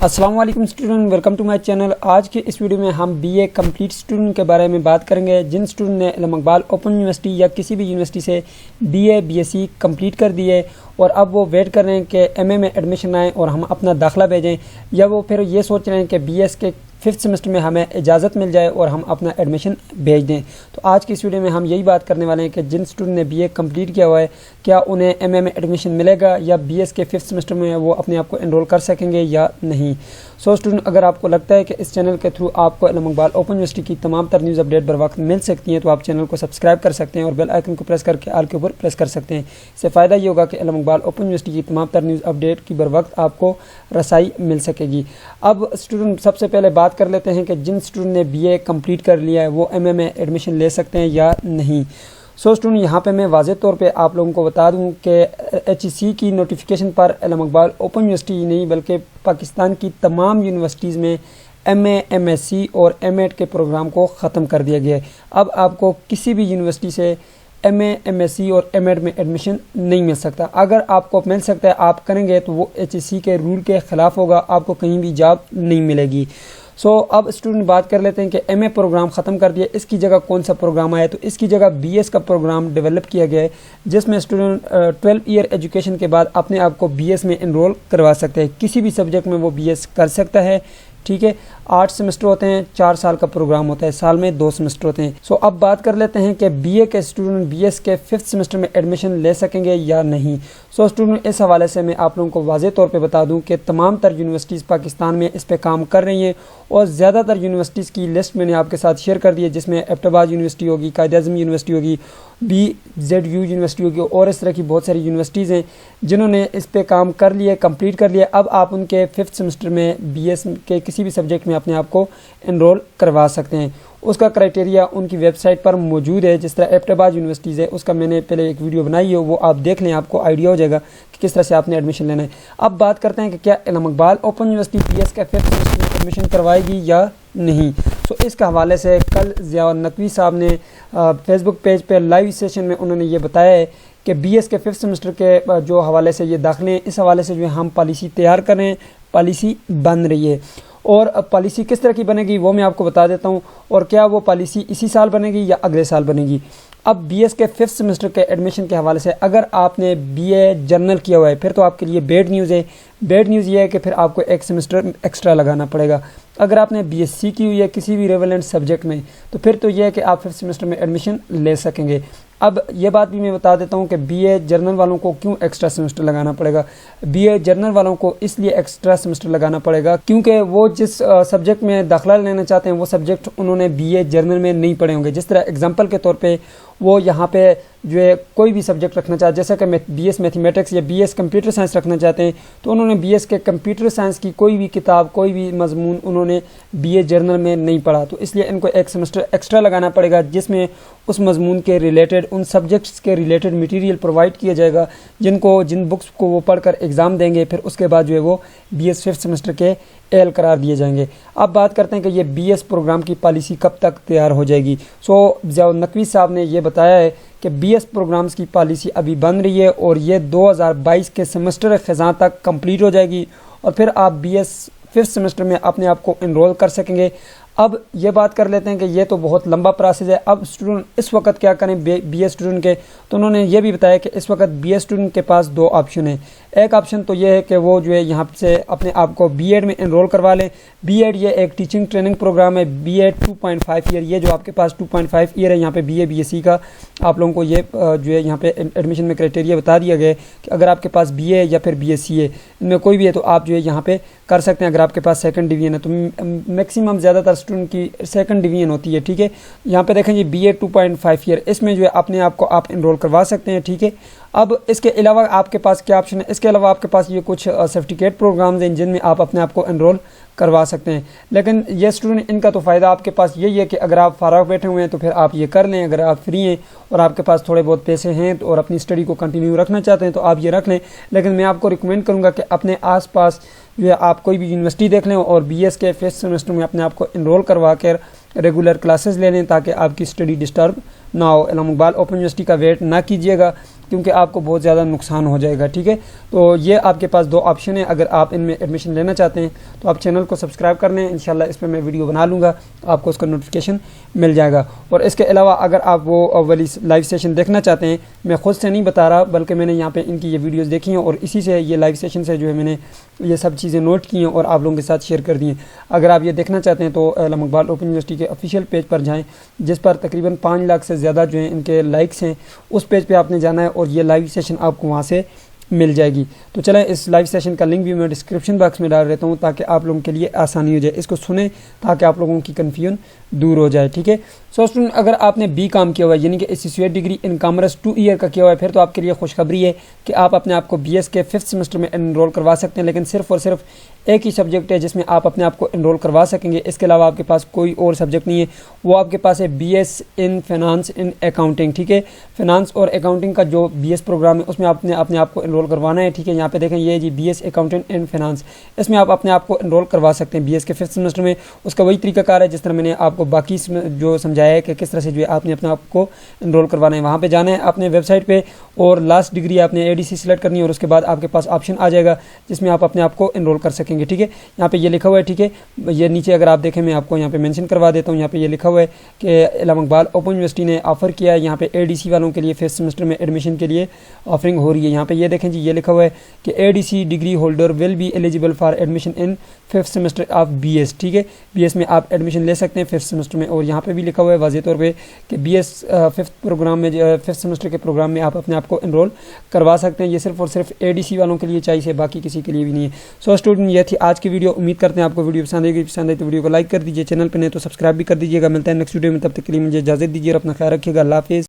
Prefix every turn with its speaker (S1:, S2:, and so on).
S1: अस्सलाम वालेकुम student, welcome to my channel. आज के इस वीडियो में हम बीए कंप्लीट स्टूडेंट के बारे में बात करेंगे। जिन स्टूडेंट ने इल्म इकबाल ओपन यूनिवर्सिटी या किसी भी यूनिवर्सिटी से बीए बीएससी कंप्लीट कर दिए और अब वो वेट कर रहे हैं कि एमए में एडमिशन आए और हम अपना दाखिला भेजें, या वो फिर ये सोच रहे हैं कि बीएस के 5th सेमेस्टर में हमें इजाज़त मिल जाए और हम अपना एडमिशन भेज दें। तो आज की इस वीडियो में हम यही बात करने वाले हैं कि जिन स्टूडेंट ने बीए कंप्लीट किया हुआ है, क्या उन्हें एमए में एडमिशन मिलेगा या बीएस के 5th सेमेस्टर में वो अपने आप को एनरोल कर सकेंगे या नहीं। स्टूडेंट, अगर आपको लगता है कि इस चैनल के थ्रू आपको इल्म इकबाल ओपन यूनिवर्सिटी की तमाम तर न्यूज़ अपडेट बर वक्त मिल सकती हैं, तो आप चैनल को सब्सक्राइब कर सकते हैं और बेल आइकन को प्रेस करके आल के ऊपर प्रेस कर सकते हैं। इससे फ़ायदा ये होगा कि इल्म इकबाल ओपन यूनिवर्सिटी की तमाम तर न्यूज़ अपडेट की बर वक्त आपको रसाई मिल सकेगी। अब स्टूडेंट, सबसे पहले बात कर लेते हैं कि जिन स्टूडेंट ने बीए कंप्लीट कर लिया है वो एमए में एडमिशन ले सकते हैं या नहीं। स्टूडेंट, यहाँ पे मैं वाज़ेह तौर पे आप लोगों को बता दूँ कि HEC की नोटिफिकेशन पर इल्म इकबाल ओपन यूनिवर्सिटी ही नहीं बल्कि पाकिस्तान की तमाम यूनिवर्सिटीज़ में एमए, एमएससी और एमएड के प्रोग्राम को ख़त्म कर दिया गया है। अब आपको किसी भी यूनिवर्सिटी से एमए, एमएससी और एमएड में एडमिशन नहीं मिल सकता। अगर आपको मिल सकता है, आप करेंगे तो वो HEC के रूल के ख़िलाफ़ होगा, आपको कहीं भी जॉब नहीं मिलेगी। अब स्टूडेंट बात कर लेते हैं कि एमए प्रोग्राम ख़त्म कर दिया, इसकी जगह कौन सा प्रोग्राम आया। तो इसकी जगह बीएस का प्रोग्राम डेवलप किया गया है, जिसमें स्टूडेंट 12 ईयर एजुकेशन के बाद अपने आप को बीएस में एनरोल करवा सकते हैं। किसी भी सब्जेक्ट में वो बीएस कर सकता है, ठीक है। 8 सेमेस्टर होते हैं, 4 साल का प्रोग्राम होता है, साल में 2 सेमेस्टर होते हैं। अब बात कर लेते हैं कि बीए के स्टूडेंट बीएस के 5th सेमेस्टर में एडमिशन ले सकेंगे या नहीं। स्टूडेंट, इस हवाले से मैं आप लोगों को वाज़ेह तौर पे बता दूं कि तमाम तर यूनिवर्सिटीज़ पाकिस्तान में इस पे काम कर रही हैं और ज़्यादातर यूनिवर्सिटीज़ की लिस्ट मैंने आपके साथ शेयर कर दी है, जिसमें एबटाबाद यूनिवर्सिटी होगी, कायद-ए-आज़म यूनिवर्सिटी होगी, BZU यूनिवर्सिटी होगी और इस तरह की बहुत सारी यूनिवर्सिटीज़ हैं जिन्होंने इस पे काम कर लिया, कंप्लीट कर लिया। अब आप उनके 5th सेमेस्टर में बीएस के किसी भी सब्जेक्ट में अपने आप को एनरोल करवा सकते हैं। उसका क्राइटेरिया उनकी वेबसाइट पर मौजूद है। जिस तरह एबटाबाद यूनिवर्सिटीज़ है, उसका मैंने पहले एक वीडियो बनाई है, वो आप देख लें, आपको आइडिया हो जाएगा कि किस तरह से आपने एडमिशन लेना है। अब बात करते हैं कि क्या इल्म इकबाल ओपन यूनिवर्सिटी बीएस के 5th सेमेस्टर में एडमिशन करवाएगी या नहीं। इसके हवाले से कल ज़िया नकवी साहब ने फेसबुक पेज पर लाइव सेशन में उन्होंने ये बताया है कि बीएस के 5th सेमेस्टर के जो हवाले से ये दाखिले हैं, इस हवाले से जो हम पॉलिसी तैयार कर रहे हैं, पॉलिसी बन रही है। और पॉलिसी किस तरह की बनेगी वो मैं आपको बता देता हूँ, और क्या वो पॉलिसी इसी साल बनेगी या अगले साल बनेगी। अब बीएस के 5th सेमेस्टर के एडमिशन के हवाले से अगर आपने बीए जर्नल किया हुआ है फिर तो आपके लिए बैड न्यूज़ है। बैड न्यूज़ ये है कि फिर आपको 1 सेमेस्टर एक्स्ट्रा लगाना पड़ेगा। अगर आपने बीएससी की हुई है किसी भी रेलेवेंट सब्जेक्ट में, तो फिर तो ये है कि आप 5th सेमेस्टर में एडमिशन ले सकेंगे। अब ये बात भी मैं बता देता हूँ कि बीए जर्नल वालों को क्यों एक्स्ट्रा सेमेस्टर लगाना पड़ेगा। बीए जर्नल वालों को इसलिए एक्स्ट्रा सेमेस्टर लगाना पड़ेगा क्योंकि वो जिस सब्जेक्ट में दाखिला लेना चाहते हैं वो सब्जेक्ट उन्होंने बीए जर्नल में नहीं पढ़े होंगे। जिस तरह एग्जांपल के तौर पे वो यहाँ पे जो है कोई भी सब्जेक्ट रखना चाहते, जैसा कि बीएस मैथमेटिक्स या बीएस कंप्यूटर साइंस रखना चाहते हैं, तो उन्होंने बीएस के कंप्यूटर साइंस की कोई भी किताब, कोई भी मजमून उन्होंने बीए जर्नल में नहीं पढ़ा, तो इसलिए इनको 1 सेमेस्टर एक्स्ट्रा लगाना पड़ेगा, जिसमें उस मजमून के रिलेटेड, उन सब्जेक्ट्स के रिलेटेड मटेरियल प्रोवाइड किया जाएगा, जिन बुक्स को वो पढ़कर एग्ज़ाम देंगे, फिर उसके बाद जो है वो बीएस 5th सेमेस्टर के एल करार दिए जाएंगे। अब बात करते हैं कि ये बीएस प्रोग्राम की पॉलिसी कब तक तैयार हो जाएगी। ज़िया नकवी साहब ने ये बताया है कि बीएस प्रोग्राम्स की पॉलिसी अभी बन रही है और ये 2022 के सेमेस्टर ख़ज़ां तक कंप्लीट हो जाएगी और फिर आप बीएस 5th सेमेस्टर में अपने आप को एनरोल कर सकेंगे। अब ये बात कर लेते हैं कि ये तो बहुत लंबा प्रोसेस है। अब स्टूडेंट इस वक्त क्या करें बीएस स्टूडेंट के, तो उन्होंने ये भी बताया कि इस वक्त बीएस स्टूडेंट के पास 2 ऑप्शन है। एक ऑप्शन तो ये है कि वो जो है यहाँ से अपने आप को बीएड में एनरोल करवा लें। बीएड ये एक टीचिंग ट्रेनिंग प्रोग्राम है। बीएड 2.5 ईयर, ये जो आपके पास 2.5 ईयर है यहाँ पे बीए बीएससी का, आप लोगों को ये जो है यहाँ पे एडमिशन में क्राइटेरिया बता दिया गया है कि अगर आपके पास बीए या फिर बीएससी है, इनमें कोई भी है तो आप जो है यहाँ पे कर सकते हैं। अगर आपके पास 2nd डिवीजन है तो मैक्सिमम ज़्यादातर स्टूडेंट की 2nd डिवीजन होती है, ठीक है। यहाँ पे देखें जी बीए 2.5 ईयर, इसमें जो है अपने आप को आप एनरोल करवा सकते हैं, ठीक है। अब इसके अलावा आपके पास क्या ऑप्शन है, इसके अलावा आपके पास ये कुछ सर्टिफिकेट प्रोग्राम्स हैं जिनमें आप अपने आप को एनरोल करवा सकते हैं। लेकिन ये स्टूडेंट, इनका तो फ़ायदा आपके पास यही है कि अगर आप फारग बैठे हुए हैं तो फिर आप ये कर लें। अगर आप फ्री हैं और आपके पास थोड़े बहुत पैसे हैं और अपनी स्टडी को कंटिन्यू रखना चाहते हैं तो आप ये रख लें। लेकिन मैं आपको रिकमेंड करूँगा कि अपने आसपास जो है आप कोई भी यूनिवर्सिटी देख लें और बीएस के 5th सेमेस्टर में अपने आप को एनरोल करवा कर रेगुलर क्लासेस ले लें ताकि आपकी स्टडी डिस्टर्ब ना हो। इल्म इकबाल ओपन यूनिवर्सिटी का वेट ना कीजिएगा। کیونکہ آپ کو بہت زیادہ نقصان ہو جائے گا. ٹھیک ہے, تو یہ آپ کے پاس 2 آپشن ہیں. اگر آپ ان میں ایڈمیشن لینا چاہتے ہیں تو آپ چینل کو سبسکرائب کر لیں. انشاءاللہ اس پہ میں ویڈیو بنا لوں گا, آپ کو اس کا نوٹیفیکیشن مل جائے گا. اور اس کے علاوہ اگر آپ وہ والی لائیو سیشن دیکھنا چاہتے ہیں, میں خود سے نہیں بتا رہا بلکہ میں نے یہاں پہ ان کی یہ ویڈیوز دیکھی ہیں اور اسی سے یہ لائیو سیشن سے جو ہے میں نے یہ سب چیزیں نوٹ کی ہیں اور آپ لوگوں کے ساتھ شیئر کر دی ہیں. اگر آپ یہ دیکھنا چاہتے ہیں تو علامہ اقبال اوپن یونیورسٹی کے آفیشیل پیج پر جائیں, جس پر تقریباً 5 لاکھ سے زیادہ جو ہیں ان کے لائکس ہیں. اس پیج پہ آپ نے جانا ہے اور یہ لائیو سیشن آپ کو وہاں سے مل جائے گی. تو چلیں اس لائیو سیشن کا لنک بھی میں ڈسکرپشن باکس میں ڈال دیتا ہوں تاکہ آپ لوگوں کے لیے آسانی ہو جائے. اس کو سنیں تاکہ آپ لوگوں کی کنفیوژن دور ہو جائے. ٹھیک ہے, سو اسٹوڈنٹ اگر آپ نے بی کام کیا ہوا ہے یعنی کہ associate degree in commerce 2 year کا کیا ہوا ہے, پھر تو آپ کے لیے خوشخبری ہے کہ آپ اپنے آپ کو BS کے 5th سیمسٹر میں انرول کروا سکتے ہیں. لیکن صرف اور صرف ایک ہی سبجیکٹ ہے جس میں آپ اپنے آپ کو انرول کروا سکیں گے. اس کے علاوہ آپ کے پاس کوئی اور سبجیکٹ نہیں ہے. وہ آپ کے پاس ہے BS in finance in accounting. ٹھیک ہے, فائنانس اور اکاؤنٹنگ کا جو BS پروگرام ہے اس میں آپ نے اپنے آپ کو انرول کروانا ہے. ٹھیک ہے, یہاں پہ دیکھیں یہ جی BS اکاؤنٹنٹ ان فائنانس, اس میں آپ اپنے آپ کو انرول کروا سکتے ہیں BS کے 5th سیمسٹر میں. اس کا وہی طریقہ کار ہے جس طرح میں نے آپ کو باقی جو سمجھایا ہے کہ کس طرح سے جو ہے آپ نے اپنے آپ کو انرول کروانا ہے. وہاں پہ جانا ہے اپنے ویب سائٹ پہ اور لاسٹ ڈگری آپ نے ADC سلیکٹ کرنی ہے اور اس کے بعد آپ کے پاس آپشن آ جائے گا جس میں آپ اپنے آپ کو انرول کر سکیں گے. ٹھیک ہے, یہاں پہ یہ لکھا ہوا ہے. ٹھیک ہے, یہ نیچے اگر آپ دیکھیں میں آپ کو یہاں پہ مینشن کروا دیتا ہوں. یہاں پہ یہ لکھا ہوا ہے کہ علامہ اقبال اوپن یونیورسٹی نے آفر کیا ہے یہاں پہ ADC والوں کے لیے 5th سیمسٹر میں ایڈمیشن کے لیے آفرنگ ہو رہی ہے. یہاں پہ یہ دیکھیں جی, یہ لکھا ہوا ہے کہ ADC degree holder will be eligible for admission in 5th semester of BS. ٹھیک ہے, BS میں آپ ایڈمیشن لے سکتے ہیں 5th سیمسٹر میں. اور یہاں پہ بھی لکھا ہوا ہے واضح طور پہ کہ BS 5th پروگرام میں 5th سیمسٹر کے پروگرام میں آپ اپنے آپ کو انرول کروا سکتے ہیں. یہ صرف اور صرف ADC والوں کے لیے چاہیے, باقی کسی کے لیے بھی نہیں ہے. سو اسٹوڈنٹ یہ تھی آج کی ویڈیو. امید کرتے ہیں آپ کو ویڈیو پسند آئے گی. پسند آئی تو ویڈیو کو لائک کر دیجیے, چینل پہ نہیں تو سبسکرائب بھی کر دیجیے گا. ملتا ہے نیکسٹ ویڈیو میں, تب تک کے لیے مجھے اجازت دیجیے اور اپنا خیال رکھیے گا. اللہ حافظ.